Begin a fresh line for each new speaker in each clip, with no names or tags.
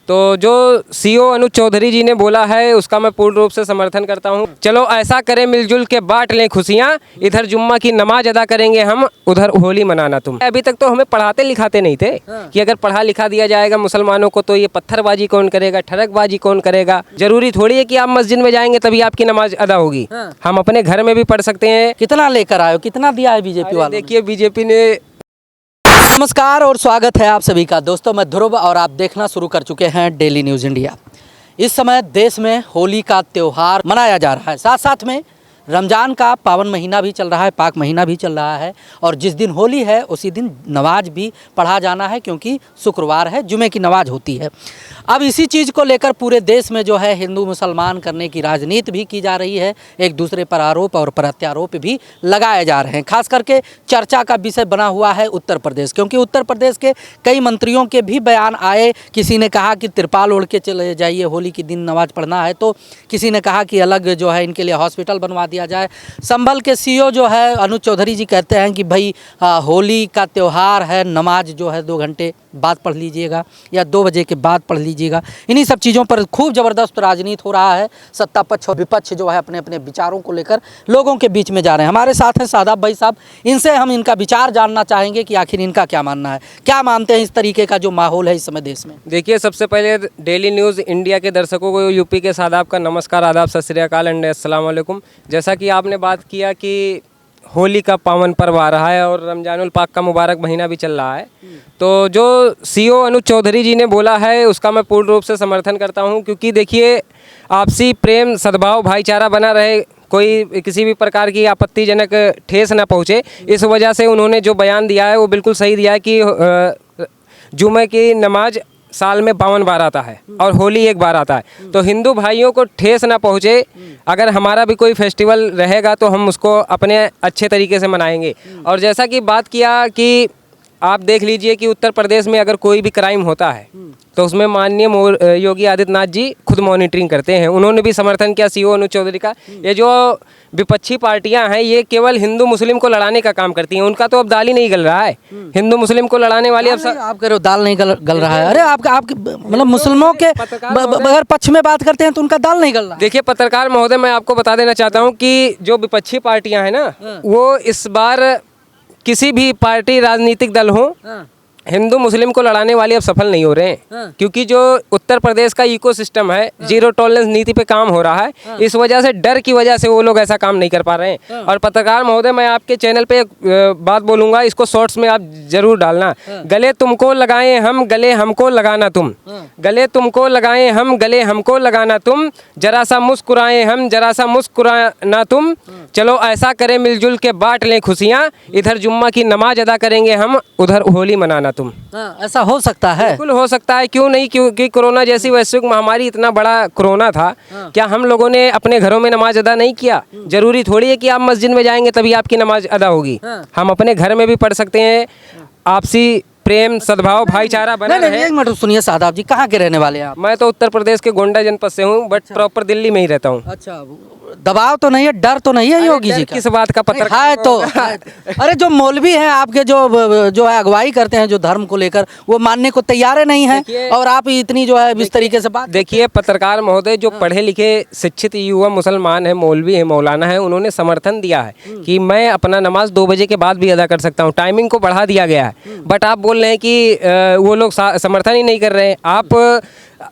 तो जो सीओ अनुज चौधरी जी ने बोला है उसका मैं पूर्ण रूप से समर्थन करता हूं। चलो ऐसा करें मिलजुल के बांट लें खुशियां, इधर जुम्मा की नमाज अदा करेंगे हम, उधर होली मनाना तुम। अभी तक तो हमें पढ़ाते लिखाते नहीं थे कि अगर पढ़ा लिखा दिया जाएगा मुसलमानों को तो ये पत्थरबाजी कौन करेगा, ठड़कबाजी कौन करेगा। जरूरी थोड़ी है कि आप मस्जिद में जाएंगे तभी आपकी नमाज अदा होगी। हम अपने घर में भी पढ़ सकते हैं।
कितना लेकर आए हो, कितना दिया है बीजेपी वालों ने?
देखिए बीजेपी ने।
नमस्कार और स्वागत है आप सभी का। दोस्तों मैं ध्रुव और आप देखना शुरू कर चुके हैं डेली न्यूज़ इंडिया। इस समय देश में होली का त्यौहार मनाया जा रहा है, साथ साथ में रमज़ान का पावन महीना भी चल रहा है, पाक महीना भी चल रहा है। और जिस दिन होली है उसी दिन नमाज भी पढ़ा जाना है, क्योंकि शुक्रवार है, जुमे की नमाज होती है। अब इसी चीज़ को लेकर पूरे देश में जो है हिंदू मुसलमान करने की राजनीति भी की जा रही है, एक दूसरे पर आरोप और प्रत्यारोप भी लगाए जा रहे हैं। खास करके चर्चा का विषय बना हुआ है उत्तर प्रदेश, क्योंकि उत्तर प्रदेश के कई मंत्रियों के भी बयान आए। किसी ने कहा कि तिरपाल ओढ़ के चले जाइए, होली के दिन नमाज पढ़ना है, तो किसी ने कहा कि अलग जो है इनके लिए हॉस्पिटल बनवा दिया जाए। संभल के सीओ जो है अनुज चौधरी जी कहते हैं कि भाई होली का त्यौहार है, नमाज जो है 2 घंटे बाद पढ़ लीजिएगा या 2 बजे के बाद पढ़ लीजिएगा। इन्हीं सब चीज़ों पर खूब ज़बरदस्त राजनीति हो रहा है। सत्ता पक्ष और विपक्ष जो है अपने अपने विचारों को लेकर लोगों के बीच में जा रहे हैं। हमारे साथ हैं सादाब भाई साहब, इनसे हम इनका विचार जानना चाहेंगे कि आखिर इनका क्या मानना है, क्या मानते हैं इस तरीके का जो माहौल है इस समय देश में।
देखिए सबसे पहले डेली न्यूज़ इंडिया के दर्शकों को यूपी के सादाब का नमस्कार, आदाब, सत श्री अकाल एंड अस्सलाम वालेकुम। जैसा कि आपने बात किया कि होली का पावन पर्व आ रहा है और रमजानुल पाक का मुबारक महीना भी चल रहा है, तो जो सीओ अनुज चौधरी जी ने बोला है उसका मैं पूर्ण रूप से समर्थन करता हूं। क्योंकि देखिए आपसी प्रेम सद्भाव भाईचारा बना रहे, कोई किसी भी प्रकार की आपत्तिजनक ठेस ना पहुंचे, इस वजह से उन्होंने जो बयान दिया है वो बिल्कुल सही दिया है कि जुमे की नमाज साल में 52 बार आता है और होली 1 बार आता है। तो हिंदू भाइयों को ठेस ना पहुँचे, अगर हमारा भी कोई फेस्टिवल रहेगा तो हम उसको अपने अच्छे तरीके से मनाएंगे। और जैसा कि बात किया कि आप देख लीजिए कि उत्तर प्रदेश में अगर कोई भी क्राइम होता है तो उसमें माननीय योगी आदित्यनाथ जी खुद मॉनिटरिंग करते हैं। उन्होंने भी समर्थन किया सीओ अनुज चौधरी का। ये जो विपक्षी पार्टियां हैं ये केवल हिंदू मुस्लिम को लड़ाने का काम करती हैं, उनका तो अब दाल ही नहीं गल रहा है। हिंदू मुस्लिम को लड़ाने वाली अब
आप कह रहे हो दाल नहीं गल रहा है। अरे आपके मतलब मुसलमानों के अगर पक्ष में बात करते हैं तो उनका दाल नहीं गल रहा है।
देखिए पत्रकार महोदय, मैं आपको बता देना चाहता हूँ कि जो विपक्षी पार्टियां हैं ना, वो इस बार किसी भी पार्टी राजनीतिक दल हो, हिंदू मुस्लिम को लड़ाने वाले अब सफल नहीं हो रहे हैं। क्योंकि जो उत्तर प्रदेश का इकोसिस्टम है, जीरो टॉलरेंस नीति पे काम हो रहा है, इस वजह से डर की वजह से वो लोग ऐसा काम नहीं कर पा रहे हैं। और पत्रकार महोदय, मैं आपके चैनल पे एक बात बोलूंगा, इसको शॉर्ट्स में आप जरूर डालना। गले तुमको लगाएं हम, गले हमको लगाना तुम। गले तुमको लगाएं हम, गले हमको लगाना तुम। जरा सा मुस्कुराएं हम, जरा सा मुस्कुराना तुम। चलो ऐसा करें मिलजुल के बांट लें खुशियाँ, इधर जुम्मा की नमाज अदा करेंगे हम, उधर होली मनाना तुम।
ऐसा हो सकता है,
बिल्कुल हो सकता है, क्यों नहीं। क्योंकि कोरोना जैसी वैश्विक महामारी, इतना बड़ा कोरोना था, क्या हम लोगों ने अपने घरों में नमाज अदा नहीं किया? जरूरी थोड़ी है कि आप मस्जिद में जाएंगे तभी आपकी नमाज अदा होगी। हम अपने घर में भी पढ़ सकते हैं। आपसी प्रेम सद्भाव भाईचारा बना रहे।
एक मिनट सुनिए सादाब जी, कहाँ के रहने वाले हैं आप?
मैं तो उत्तर प्रदेश के गोंडा जनपद से हूँ, बट प्रॉपर दिल्ली में ही रहता हूँ।
अच्छा, दबाव तो नहीं है, डर तो नहीं है योगी जी का?
किस बात का पत्रकार
है तो अरे जो मौलवी हैं आपके, जो है अगुवाई करते हैं जो धर्म को लेकर, वो मानने को तैयार नहीं है, और आप इतनी जो है इस तरीके से बात।
देखिए पत्रकार महोदय, जो पढ़े लिखे शिक्षित युवा मुसलमान है, मौलवी है, मौलाना है, उन्होंने समर्थन दिया है कि मैं अपना नमाज 2 बजे के बाद भी अदा कर सकता हूँ। टाइमिंग को बढ़ा दिया गया है, बट आप बोल रहे हैं कि वो लोग समर्थन ही नहीं कर रहे हैं। आप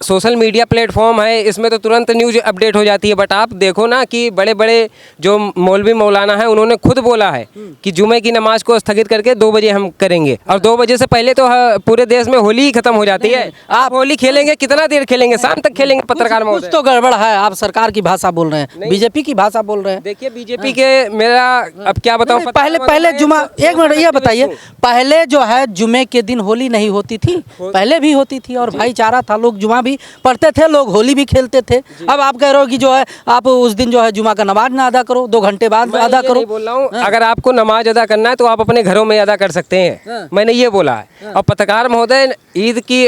सोशल मीडिया प्लेटफॉर्म है, इसमें तो तुरंत न्यूज़ अपडेट हो जाती है, बट आप देखो ना कि बड़े बड़े जो मौलवी मौलाना है उन्होंने खुद बोला है कि जुमे की नमाज को स्थगित करके 2 बजे हम करेंगे। और 2 बजे से पहले तो पूरे देश में होली ही खत्म हो जाती है। आप होली खेलेंगे, कितना देर खेलेंगे? शाम तक खेलेंगे। पत्रकार महोदय,
कुछ तो गड़बड़ है। आप सरकार की भाषा बोल रहे हैं, बीजेपी की भाषा बोल रहे हैं।
देखिए बीजेपी के, मेरा अब क्या बताऊं,
पहले जुमा, एक मिनट ये बताइए, पहले जो है जुमे के दिन होली नहीं होती थी? पहले भी होती थी और भाईचारा था, लोग जुमा भी पढ़ते थे, लोग होली भी खेलते थे। अब आप कह रहे हो कि जो है आप उस दिन जो है जुमा का नमाज ना अदा करो, 2 घंटे बाद अदा करो।
बोल रहा हूँ, अगर आपको नमाज अदा करना है तो आप अपने घरों में अदा कर सकते हैं, मैंने ये बोला है। और पत्रकार महोदय, ईद की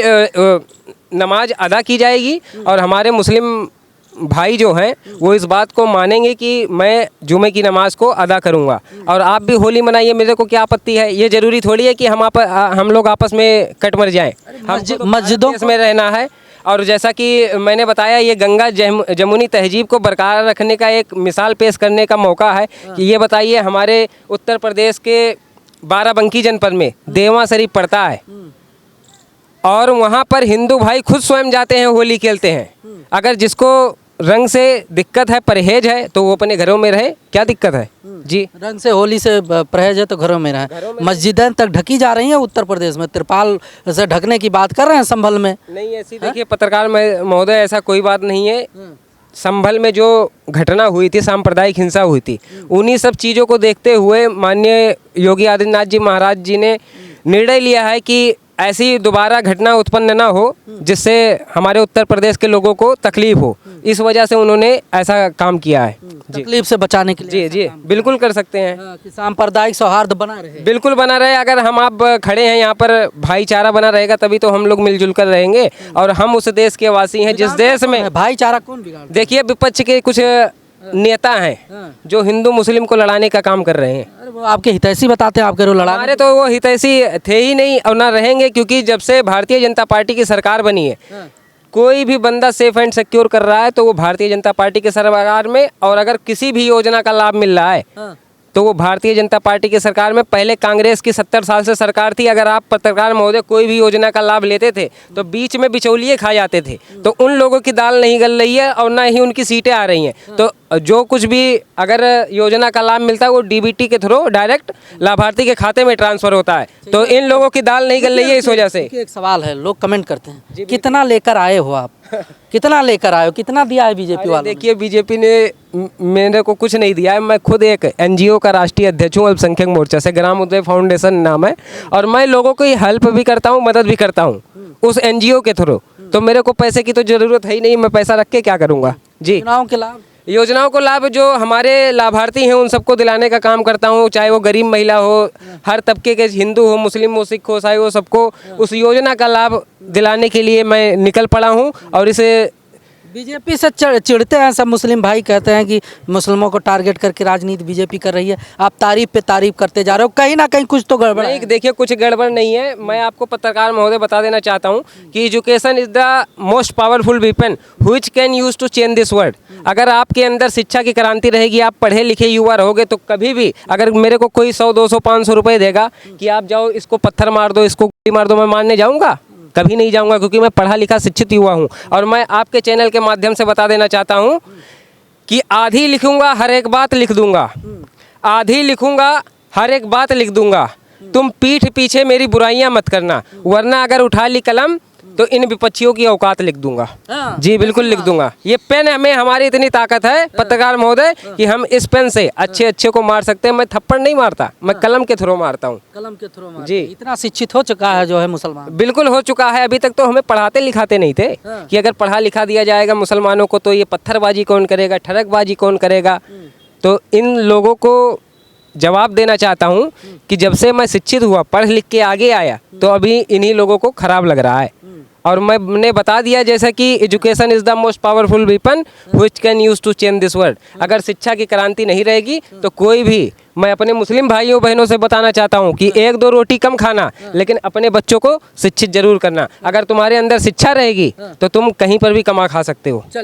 नमाज अदा की जाएगी और हमारे मुस्लिम भाई जो हैं वो इस बात को मानेंगे कि मैं जुमे की नमाज को अदा करूंगा, और आप भी होली मनाइए, मेरे को क्या आपत्ति है। ये जरूरी थोड़ी है कि हम लोग आपस में कट मर जाएं। हम
मस्जिदों
में रहना है। और जैसा कि मैंने बताया, ये गंगा जमुनी तहजीब को बरकरार रखने का एक मिसाल पेश करने का मौका है कि ये बताइए, हमारे उत्तर प्रदेश के बाराबंकी जनपद में देवा शरीफ पड़ता है और वहाँ पर हिंदू भाई खुद स्वयं जाते हैं, होली खेलते हैं। अगर जिसको रंग से दिक्कत है, परहेज है, तो वो अपने घरों में रहे, क्या दिक्कत है जी।
रंग से, होली से परहेज है तो घरों में रहे। मस्जिदें तक ढकी जा रही हैं उत्तर प्रदेश में, तिरपाल से ढकने की बात कर रहे हैं संभल में।
नहीं, ऐसी देखिए पत्रकार महोदय, ऐसा कोई बात नहीं है। संभल में जो घटना हुई थी, सांप्रदायिक हिंसा हुई थी, उन्हीं सब चीज़ों को देखते हुए माननीय योगी आदित्यनाथ जी महाराज जी ने निर्णय लिया है कि ऐसी दोबारा घटना उत्पन्न ना हो जिससे हमारे उत्तर प्रदेश के लोगों को तकलीफ हो। इस वजह से उन्होंने ऐसा काम किया है जी।
तकलीफ से बचाने के लिए
जी जी, बिल्कुल कर सकते हैं
कि सांप्रदायिक सौहार्द बना रहे।
बिल्कुल बना रहे। अगर हम आप खड़े हैं यहाँ पर, भाईचारा बना रहेगा तभी तो हम लोग मिलजुल कर रहेंगे। और हम उस देश के वासी हैं जिस देश में
भाईचारा कौन बिगाड़।
देखिए, विपक्ष के कुछ नेता हैं जो हिंदू मुस्लिम को लड़ाने का काम कर रहे हैं।
अरे वो आपके हितैषी बताते हैं, आपके लड़ा।
हमारे तो वो हितैषी थे ही नहीं और ना रहेंगे, क्योंकि जब से भारतीय जनता पार्टी की सरकार बनी है, कोई भी बंदा सेफ एंड सिक्योर कर रहा है तो वो भारतीय जनता पार्टी के सरकार में। और अगर किसी भी योजना का लाभ मिल रहा है तो वो भारतीय जनता पार्टी की सरकार में। पहले कांग्रेस की 70 साल से सरकार थी। अगर आप पत्रकार महोदय कोई भी योजना का लाभ लेते थे तो बीच में बिचौलिए खा जाते थे, तो उन लोगों की दाल नहीं गल रही है और ना ही उनकी सीटें आ रही हैं। तो जो कुछ भी अगर योजना का लाभ मिलता है वो डीबीटी के थ्रू डायरेक्ट लाभार्थी के खाते में ट्रांसफर होता है, तो इन लोगों की दाल नहीं गल रही है इस वजह से।
एक सवाल है, लोग कमेंट करते हैं, कितना लेकर आए हो आप? कितना लेकर आए हो, कितना दिया है बीजेपी वालों ने?
देखिए, बीजेपी ने मेरे को कुछ नहीं दिया है। मैं खुद एक एनजीओ का राष्ट्रीय अध्यक्ष हूँ, अल्पसंख्यक मोर्चा से, ग्राम उदय फाउंडेशन नाम है, और मैं लोगों की हेल्प भी करता हूँ, मदद भी करता हूँ उस एनजीओ के थ्रू। तो मेरे को पैसे की तो ज़रूरत है ही नहीं, मैं पैसा रख के क्या करूँगा जी।
चुनाव के लाभ,
योजनाओं को लाभ जो हमारे लाभार्थी हैं उन सबको दिलाने का काम करता हूँ, चाहे वो गरीब महिला हो, हर तबके के, हिंदू हो, मुस्लिम हो, सिख हो, ईसाई हो, सबको उस योजना का लाभ दिलाने के लिए मैं निकल पड़ा हूँ। और इसे
बीजेपी से चिढ़ते हैं सब मुस्लिम भाई, कहते हैं कि मुस्लिमों को टारगेट करके राजनीति बीजेपी कर रही है। आप तारीफ पे तारीफ करते जा रहे हो, कहीं ना कहीं कुछ तो गड़बड़ है।
देखिए, कुछ गड़बड़ नहीं है। मैं आपको पत्रकार महोदय बता देना चाहता हूँ कि education is the most powerful weapon which can use to change this world. अगर आपके अंदर शिक्षा की क्रांति रहेगी, आप पढ़े लिखे युवा रहोगे, तो कभी भी अगर मेरे को कोई 100, 200, 500 रुपये देगा कि आप जाओ इसको पत्थर मार दो, इसको गोली मार दो, मैं मारने जाऊँगा? कभी नहीं जाऊंगा, क्योंकि मैं पढ़ा लिखा शिक्षित युवा हूं। और मैं आपके चैनल के माध्यम से बता देना चाहता हूं कि आधी लिखूंगा, हर एक बात लिख दूंगा। आधी लिखूंगा, हर एक बात लिख दूंगा। तुम पीठ पीछे मेरी बुराइयां मत करना, वरना अगर उठा ली कलम तो इन विपक्षियों की औकात लिख दूंगा। जी बिल्कुल लिख दूंगा। ये पेन हमें, हमारी इतनी ताकत है पत्रकार महोदय कि हम इस पेन से अच्छे अच्छे को मार सकते हैं। मैं थप्पड़ नहीं मारता, मैं कलम के थ्रू मारता हूँ।
कलम के थ्रू
जी।
इतना शिक्षित हो चुका है जो है मुसलमान,
बिल्कुल हो चुका है। अभी तक तो हमें पढ़ाते लिखाते नहीं थे कि अगर पढ़ा लिखा दिया जाएगा मुसलमानों को तो ये पत्थरबाजी कौन करेगा, ठरकबाजी कौन करेगा। तो इन लोगों को जवाब देना चाहता हूँ कि जब से मैं शिक्षित हुआ, पढ़ लिख के आगे आया, तो अभी इन्हीं लोगों को खराब लग रहा है। और मैंने बता दिया जैसा कि education is the most powerful weapon which can use to change this world. अगर शिक्षा की क्रांति नहीं रहेगी तो कोई भी, मैं अपने मुस्लिम भाइयों बहनों से बताना चाहता हूँ कि 1-2 रोटी कम खाना, लेकिन अपने बच्चों को शिक्षित जरूर करना। अगर तुम्हारे अंदर शिक्षा रहेगी तो तुम कहीं पर भी कमा खा सकते हो।
चलिए।